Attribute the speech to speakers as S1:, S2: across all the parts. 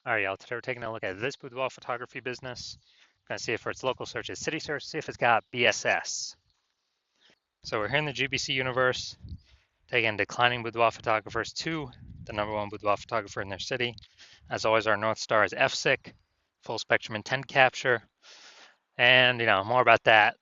S1: All right, y'all. Today we're taking a look at this boudoir photography business. Gonna see if for its local search is city search, see if it's got BSS. So we're here in the GBC universe, taking declining boudoir photographers to the #1 boudoir photographer in their city. As always, our North Star is FSIC, full spectrum intent capture, and more about that.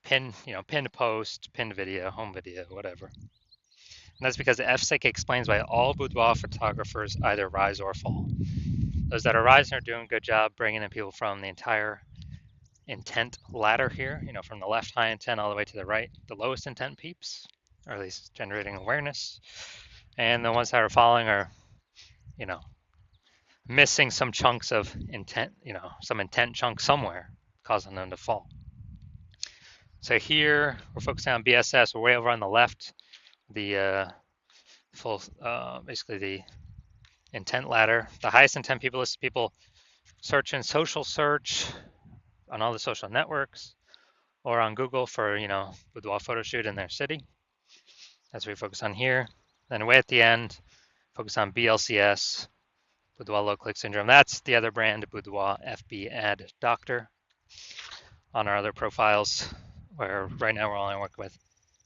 S1: Pinned post, pinned video, home video, whatever. And that's because FSIC explains why all boudoir photographers either rise or fall. Those that are rising are doing a good job bringing in people from the entire intent ladder here, from the left high intent all the way to the right, the lowest intent peeps, or at least generating awareness. And the ones that are following are, you know, missing some chunks of intent, some intent chunk somewhere, causing them to fall. So here we're focusing on BSS. We're way over on the left, the basically the intent ladder. The highest intent people list people searching social search on all the social networks or on Google for, boudoir photo shoot in their city. That's what we focus on here. Then way at the end, focus on BLCS, Boudoir Low Click Syndrome. That's the other brand, Boudoir FB Ad Doctor. On our other profiles, where right now we're only working with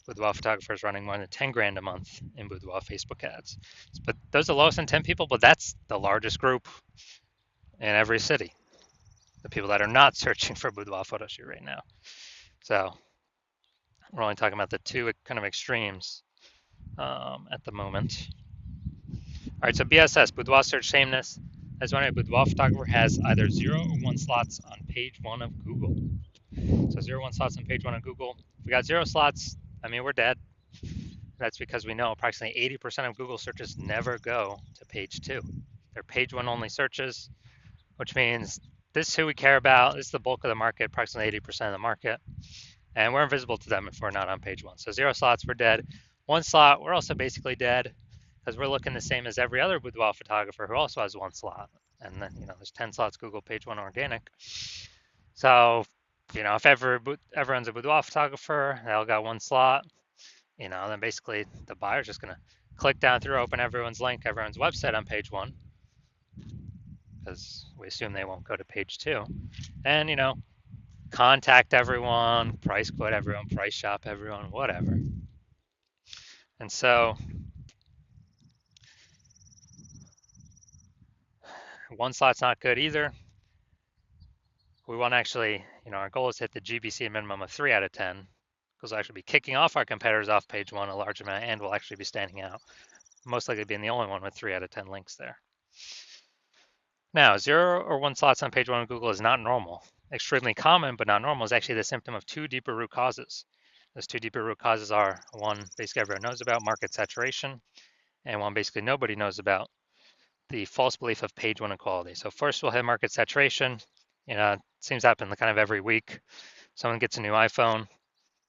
S1: boudoir photographers running more than 10 grand a month in boudoir Facebook ads. But those are the lowest intent people, but that's the largest group in every city. The people that are not searching for boudoir photo shoot right now. So we're only talking about the two kind of extremes at the moment. All right, so BSS, boudoir search sameness. As one, a boudoir photographer has either 0 or 1 slots on page 1 of Google. So 0, 1 slots on page 1 of Google. If we got 0 slots, I mean, we're dead. That's because we know approximately 80% of Google searches never go to page 2. They're page 1 only searches, which means this is who we care about. This is the bulk of the market, approximately 80% of the market. And we're invisible to them if we're not on page 1. So 0 slots, we're dead. 1 slot, we're also basically dead because we're looking the same as every other boudoir photographer who also has 1 slot. And then, there's 10 slots Google page 1 organic. So, if everyone's a boudoir photographer, they all got 1 slot, then basically the buyer's just going to click down through, open everyone's link, everyone's website on page 1, because we assume they won't go to page 2. And, contact everyone, price quote everyone, price shop everyone, whatever. And so 1 slot's not good either. We want to actually, our goal is to hit the GBC minimum of 3 out of 10, because we'll actually be kicking off our competitors off page 1 a large amount, and we'll actually be standing out, most likely being the only one with 3 out of 10 links there. Now, 0 or 1 slots on page 1 of Google is not normal. Extremely common, but not normal, is actually the symptom of 2 deeper root causes. Those 2 deeper root causes are, one, basically everyone knows about, market saturation, and one basically nobody knows about, the false belief of page 1 equality. So first we'll hit market saturation. It seems to happen kind of every week. Someone gets a new iPhone,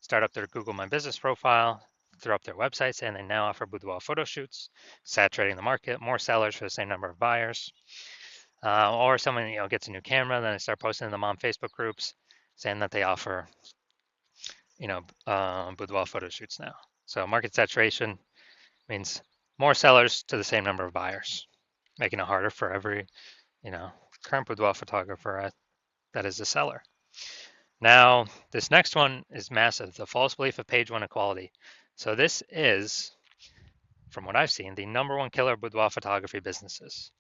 S1: start up their Google My Business profile, throw up their website saying they now offer boudoir photo shoots, saturating the market, more sellers for the same number of buyers. Or someone gets a new camera, then they start posting them on Facebook groups saying that they offer boudoir photo shoots now. So market saturation means more sellers to the same number of buyers, making it harder for every current boudoir photographer that is a seller. Now, this next one is massive, the false belief of page 1 equality. So this is, from what I've seen, the #1 killer of boudoir photography businesses,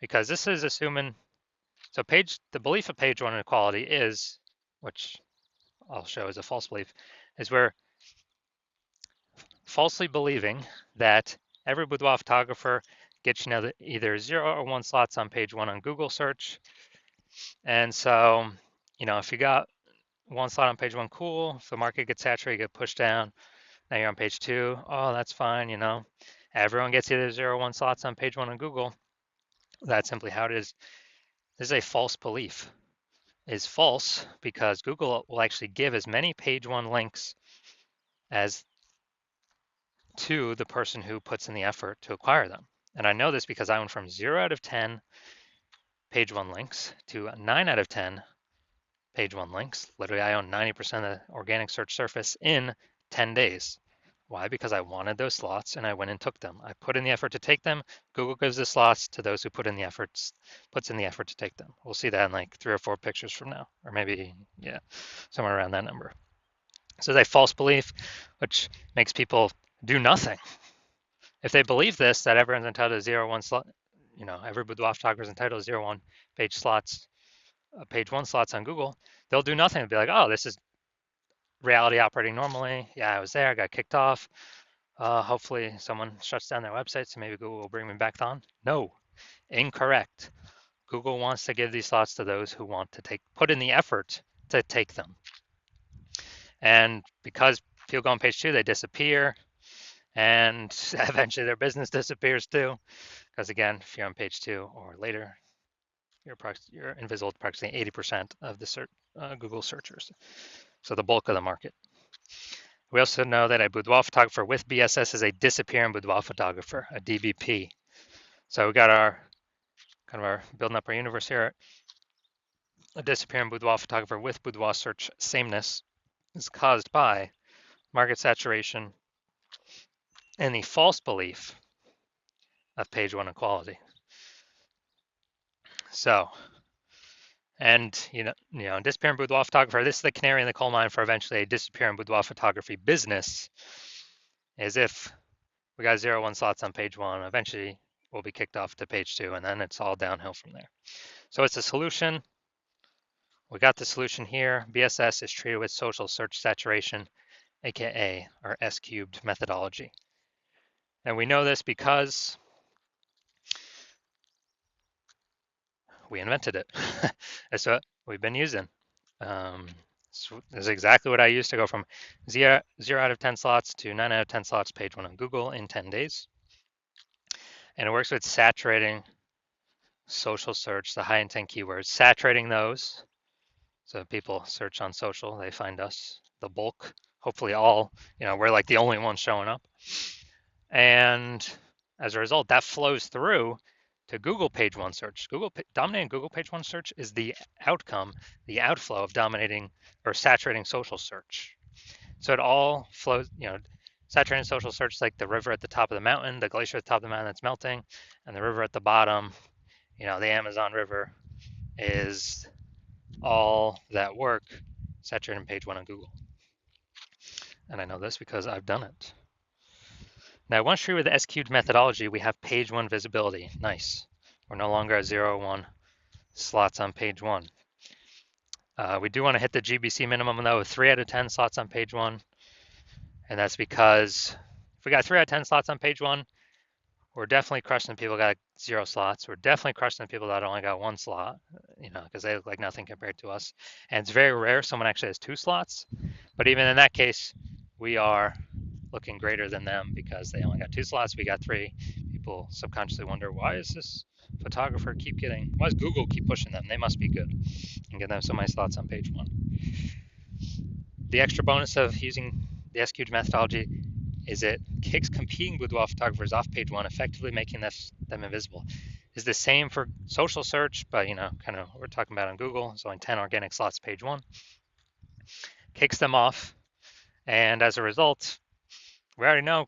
S1: because this is assuming, so the belief of page 1 equality is, which I'll show as a false belief, is we're falsely believing that every boudoir photographer gets either 0 or 1 slots on page 1 on Google search. And so, if you got 1 slot on page 1, cool. If the market gets saturated, you get pushed down. Now you're on page 2. Oh, that's fine. Everyone gets either 0 or 1 slots on page 1 on Google. That's simply how it is. This is a false belief. It's false because Google will actually give as many page 1 links as to the person who puts in the effort to acquire them. And I know this because I went from 0 out of 10 page 1 links to 9 out of 10 page 1 links. Literally, I own 90% of the organic search surface in 10 days Why? Because I wanted those slots and I went and took them. I put in the effort to take them. Google gives the slots to those who puts in the effort to take them. We'll see that in like 3 or 4 pictures from now, or maybe, yeah, somewhere around that number. So it's a false belief, which makes people do nothing. If they believe this, that everyone's entitled to 0, 1 slot, every boudoir photographer is entitled to 0, 1 page slots, page 1 slots on Google, they'll do nothing. They'll be like, oh, this is reality operating normally. Yeah, I was there, I got kicked off. Hopefully someone shuts down their website, so maybe Google will bring me back on. No, incorrect. Google wants to give these slots to those who want to put in the effort to take them. And because people go on page 2, they disappear, and eventually their business disappears too. Because again, if you're on page 2 or later, you're invisible to approximately 80% of the Google searchers. So the bulk of the market. We also know that a boudoir photographer with BSS is a disappearing boudoir photographer, a DBP. So we got our building up our universe here. A disappearing boudoir photographer with boudoir search sameness is caused by market saturation and the false belief of page 1 equality. So, and disappearing boudoir photographer, this is the canary in the coal mine for eventually a disappearing boudoir photography business, is if we got 0, 1 slots on page 1, eventually we'll be kicked off to page 2, and then it's all downhill from there. So it's a solution. We got the solution here. BSS is treated with social search saturation, aka our S-cubed methodology. And we know this because we invented it. That's what we've been using. So this is exactly what I used to go from 0 out of 10 slots to 9 out of 10 slots page 1 on Google in 10 days. And it works with saturating social search, the high intent keywords, saturating those. So people search on social, they find us, the bulk, hopefully all, we're like the only ones showing up. And as a result, that flows through to Google page 1 search. Dominating Google page 1 search is the outcome, the outflow of dominating or saturating social search. So it all flows, saturating social search is like the river at the top of the mountain, the glacier at the top of the mountain that's melting, and the river at the bottom, the Amazon River, is all that work saturating page 1 on Google. And I know this because I've done it. Now, once true with the S-cubed methodology, we have page 1 visibility. Nice. We're no longer at 0, 1 slots on page 1. We do want to hit the GBC minimum, though, with 3 out of 10 slots on page 1. And that's because if we got 3 out of 10 slots on page 1, we're definitely crushing the people that got 0 slots. We're definitely crushing the people that only got 1 slot, because they look like nothing compared to us. And it's very rare someone actually has 2 slots. But even in that case, we are looking greater than them because they only got 2 slots. We got 3. People subconsciously wonder, why is this photographer why does Google keep pushing them? They must be good and give them so many slots on page 1. The extra bonus of using the S-cubed methodology is it kicks competing boudoir photographers off page 1, effectively making them invisible. Is the same for social search, but kind of what we're talking about on Google. It's only 10 organic slots page 1. Kicks them off, and as a result, we already know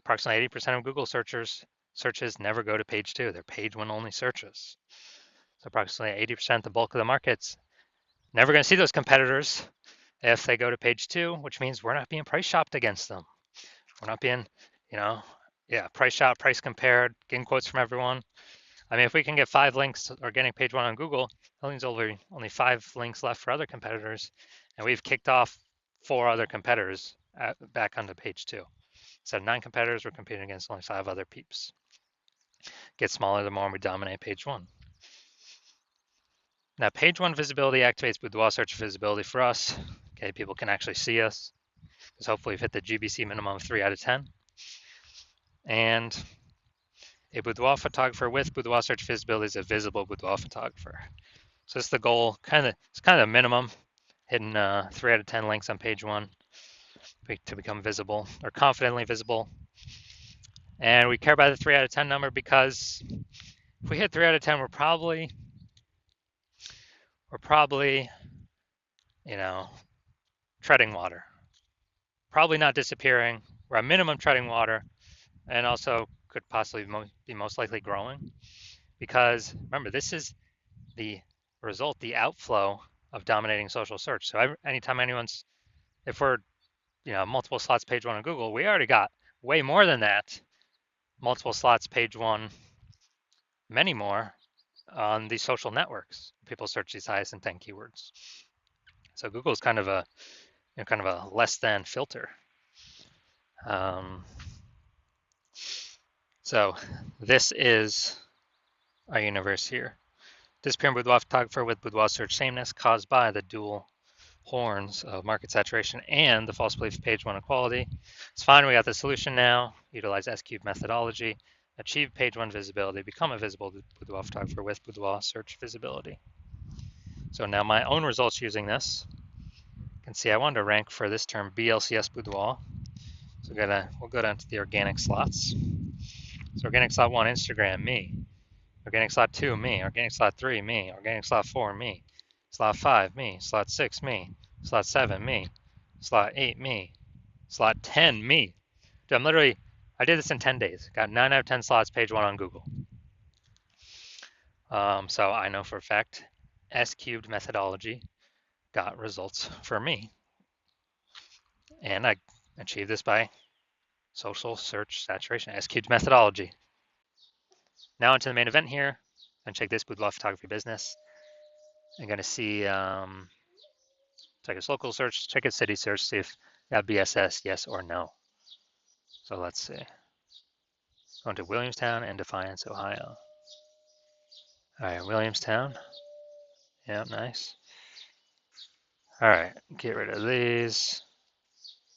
S1: approximately 80% of Google searches never go to page 2. They're page 1 only searches. So approximately 80%, the bulk of the market's never going to see those competitors if they go to page 2, which means we're not being price shopped against them. We're not being, price shop, price compared, getting quotes from everyone. I mean, if we can get 5 links organic page 1 on Google, that means only 5 links left for other competitors, and we've kicked off 4 other competitors back onto page 2. So 9 competitors, we're competing against only 5 other peeps. Get smaller the more we dominate page 1. Now, page 1 visibility activates boudoir search visibility for us. Okay, people can actually see us because hopefully we've hit the GBC minimum of 3 out of 10. And a boudoir photographer with boudoir search visibility is a visible boudoir photographer. So it's the goal, it's kind of a minimum, hitting 3 out of 10 links on page 1 to become visible or confidently visible. And we care about the 3 out of 10 number because if we hit 3 out of 10, we're probably, treading water. Probably not disappearing. we're at minimum treading water, and also could possibly be most likely growing. Because remember, this is the result, the outflow of dominating social search. So anytime anyone's, if we're, multiple slots page one on Google, we already got way more than that. Multiple slots page one, many more on these social networks. People search these highest intent keywords. So Google is kind of a, kind of a less than filter. So this is our universe here. Disappearing boudoir photographer with boudoir search sameness caused by the dual horns of market saturation and the false belief of page one equality. It's fine, we got the solution now. Utilize S-cube methodology, achieve page one visibility, become a visible boudoir photographer with boudoir search visibility. So now my own results using this, you can see I wanted to rank for this term BLCS boudoir. So we'll go down to the organic slots. So organic slot 1, Instagram, me. Organic slot 2, me. Organic slot 3, me. Organic slot 4, me. Slot 5, me. Slot 6, me. Slot 7, me. Slot 8, me. Slot 10, me. Dude, I did this in 10 days. Got 9 out of 10 slots, page 1 on Google. So I know for a fact, S-cubed methodology got results for me. And I achieved this by social search saturation, S-cubed methodology. Now into the main event here, and check this boudoir photography business. I'm gonna see, check its local search, check its city search, see if that BSS, yes or no. So let's see. Going to Williamstown and Defiance, Ohio. All right, Williamstown. Yeah, nice. All right, get rid of these.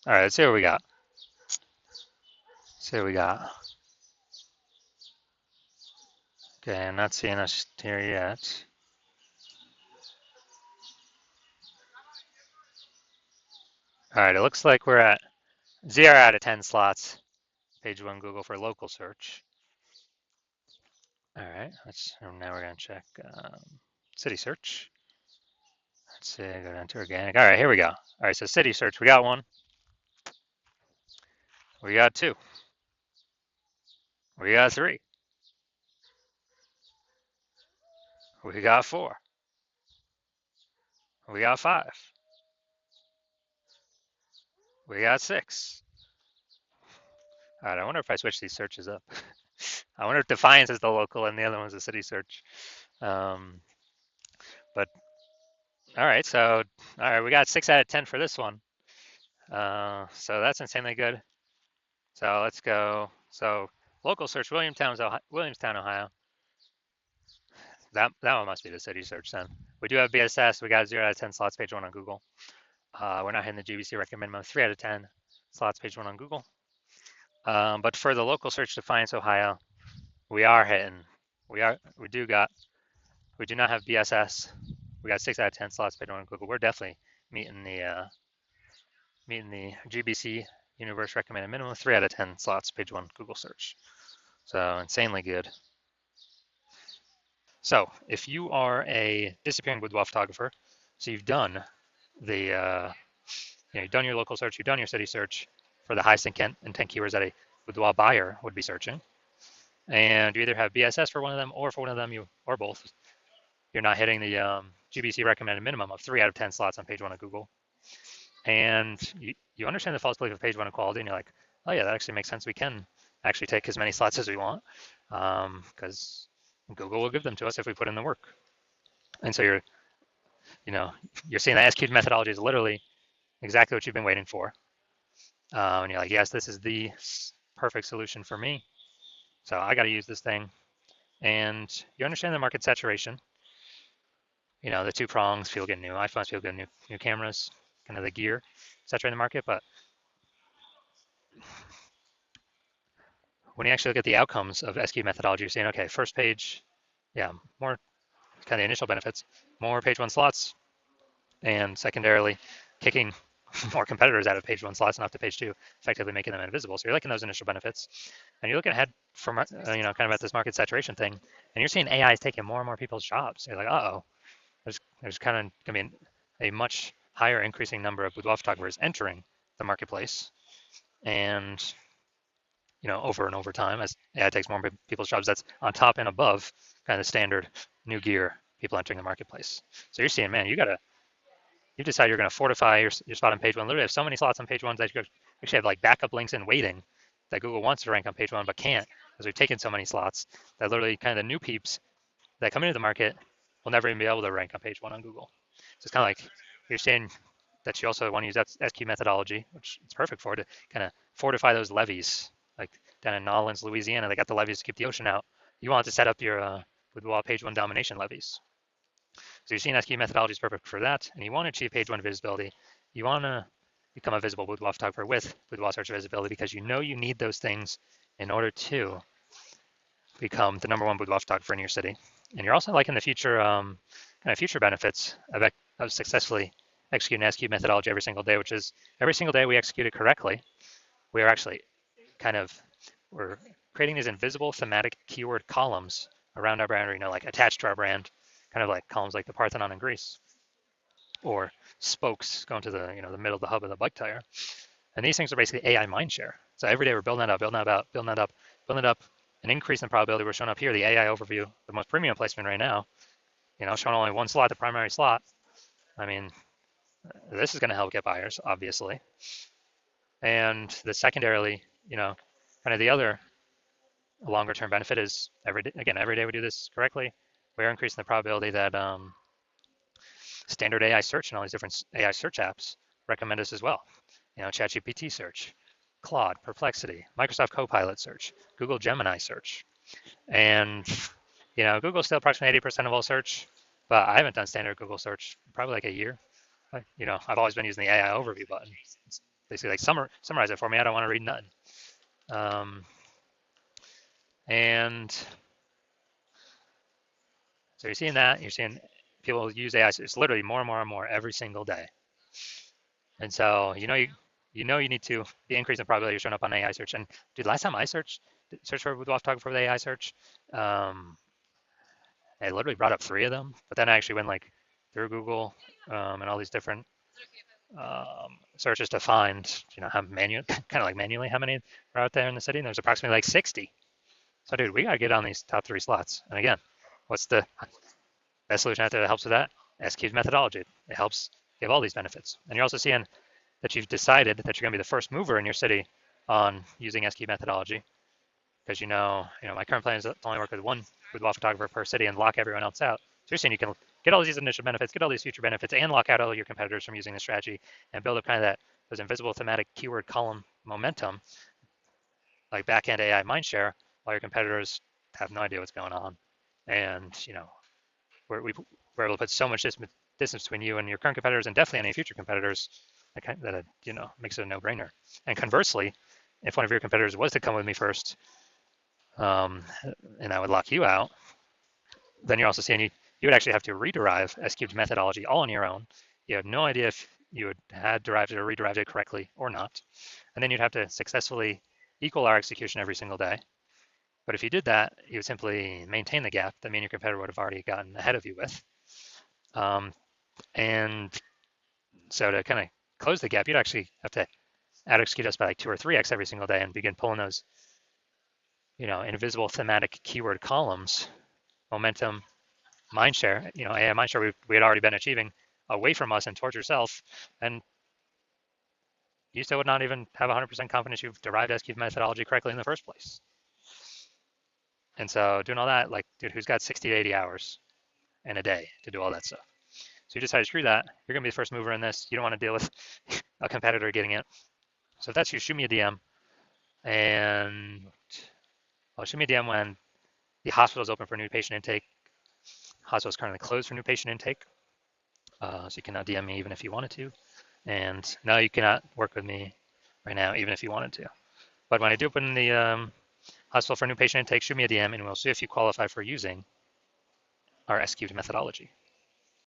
S1: All right, let's see what we got. See what we got. Okay, I'm not seeing us here yet. All right, it looks like we're at 0 out of 10 slots. Page 1 Google for local search. All right, now we're gonna check city search. Let's see, go down to organic. All right, here we go. All right, so city search, we got 1. We got 2. We got 3. We got 4. We got 5. We got 6. All right, I wonder if I switch these searches up. I wonder if Defiance is the local and the other one's the city search. But all right, so we got 6 out of 10 for this one. So that's insanely good. So let's go. So local search, Williamstown, Ohio. That one must be the city search then. We do have BSS. We got 0 out of 10 slots, page 1 on Google. We're not hitting the GBC recommend minimum, 3 out of 10 slots, page 1 on Google. But for the local search, Defiance, Ohio, we are hitting. We do not have BSS. We got 6 out of 10 slots, page 1 on Google. We're definitely meeting the GBC universe recommended minimum, 3 out of 10 slots, page 1 Google search. So insanely good. So if you are a disappearing boudoir photographer, so you've done you've done your local search, you've done your city search for the highest intent keywords that a boudoir buyer would be searching, and you either have BSS for one of them, or for one of them, or both, you're not hitting the GBC recommended minimum of 3 out of 10 slots on page 1 of Google, and you understand the false belief of page 1 equality, and you're like, oh yeah, that actually makes sense. We can actually take as many slots as we want, because Google will give them to us if we put in the work. And so you're seeing that S-cubed methodology is literally exactly what you've been waiting for. And you're like, yes, this is the perfect solution for me. So I got to use this thing. And you understand the market saturation. The 2 prongs, people get new iPhones, people get new cameras, kind of the gear saturating the market. But when you actually look at the outcomes of S-cubed methodology, you're saying, okay, first page, yeah, more kind of the initial benefits, more page 1 slots, and secondarily, kicking more competitors out of page 1 slots and up to page 2, effectively making them invisible. So you're liking those initial benefits, and you're looking ahead from kind of at this market saturation thing, and you're seeing AI is taking more and more people's jobs. You're like, uh-oh, there's kind of going to be a much higher increasing number of boudoir photographers entering the marketplace, And over and over time, as AI takes more people's jobs, that's on top and above kind of standard new gear people entering the marketplace. So you're seeing, man, you decide you're going to fortify your spot on page one. Literally have so many slots on page one that you actually have like backup links in waiting that Google wants to rank on page one but can't because we've taken so many slots that literally kind of the new peeps that come into the market will never even be able to rank on page one on Google. So it's kind of like you're saying that you also want to use that SQ methodology, which it's perfect for, to kind of fortify those levees. Like down in Nolens, Louisiana, they got the levees to keep the ocean out. You want to set up your Boudoir page one domination levees. So you're seeing SQ methodology is perfect for that, and you want to achieve page one visibility. You want to become a visible boudoir photographer with boudoir search visibility because you know you need those things in order to become the #1 boudoir photographer in your city. And you're also liking the future kind of future benefits of successfully executing SQ methodology every single day, which is every single day we execute it correctly. We are actually we're creating these invisible thematic keyword columns around our brand, or, like attached to our brand, kind of like columns like the Parthenon in Greece, or spokes going to the middle of the hub of the bike tire. And these things are basically AI mindshare. So every day we're building that up, building it up, an increase in probability. We're showing up here, the AI overview, the most premium placement right now, showing only one slot, the primary slot. I mean, this is going to help get buyers, obviously. And the secondarily, kind of the other longer term benefit is every day we do this correctly, we're increasing the probability that standard AI search and all these different AI search apps recommend us as well. ChatGPT search, Claude, Perplexity, Microsoft Copilot search, Google Gemini search. And, Google's still approximately 80% of all search, but I haven't done standard Google search probably like a year. I've always been using the AI overview button. It's basically like summarize it for me. I don't want to read nothing. And so you're seeing people use AI. It's literally more and more and more every single day. And so, you need to be increasing the probability you're showing up on AI search. And dude, last time I search for boudoir photographer with AI search, I literally brought up 3 of them, but then I actually went like through Google and all these different searches to find, how kind of like manually how many are out there in the city. And there's approximately like 60. So dude, we gotta get on these top 3 slots. And again, what's the best solution out there that helps with that? SQ's methodology. It helps give all these benefits. And you're also seeing that you've decided that you're gonna be the first mover in your city on using SQ methodology. Because my current plan is to only work with one boudoir photographer per city and lock everyone else out. So you're saying you can get all these initial benefits, get all these future benefits, and lock out all your competitors from using the strategy and build up kind of those invisible thematic keyword column momentum, like back-end AI mindshare, while your competitors have no idea what's going on. And we're able to put so much distance between you and your current competitors, and definitely any future competitors, that makes it a no-brainer. And conversely, if one of your competitors was to come with me first, and I would lock you out, then you're also saying you would actually have to rederive S-cubed methodology all on your own. You have no idea if you had derived it or rederived it correctly or not. And then you'd have to successfully equal our execution every single day. But if you did that, you would simply maintain the gap that me and your competitor would have already gotten ahead of you with. And so to kind of close the gap, you'd actually have to out execute us by like 2 or 3x every single day and begin pulling those invisible thematic keyword columns, momentum, mindshare, AI mindshare we had already been achieving away from us and towards yourself. And you still would not even have 100% confidence you've derived SQ methodology correctly in the first place. And so doing all that, like, dude, who's got 60 to 80 hours in a day to do all that stuff? So you decide to screw that. You're going to be the first mover in this. You don't want to deal with a competitor getting it. So if that's you, shoot me a DM. And I'll shoot me a DM when the hospital is open for new patient intake. Hospital is currently closed for new patient intake. So you cannot DM me even if you wanted to. And no, you cannot work with me right now, even if you wanted to. But when I do open the hospital for new patient intake, shoot me a DM and we'll see if you qualify for using our SQ'd methodology.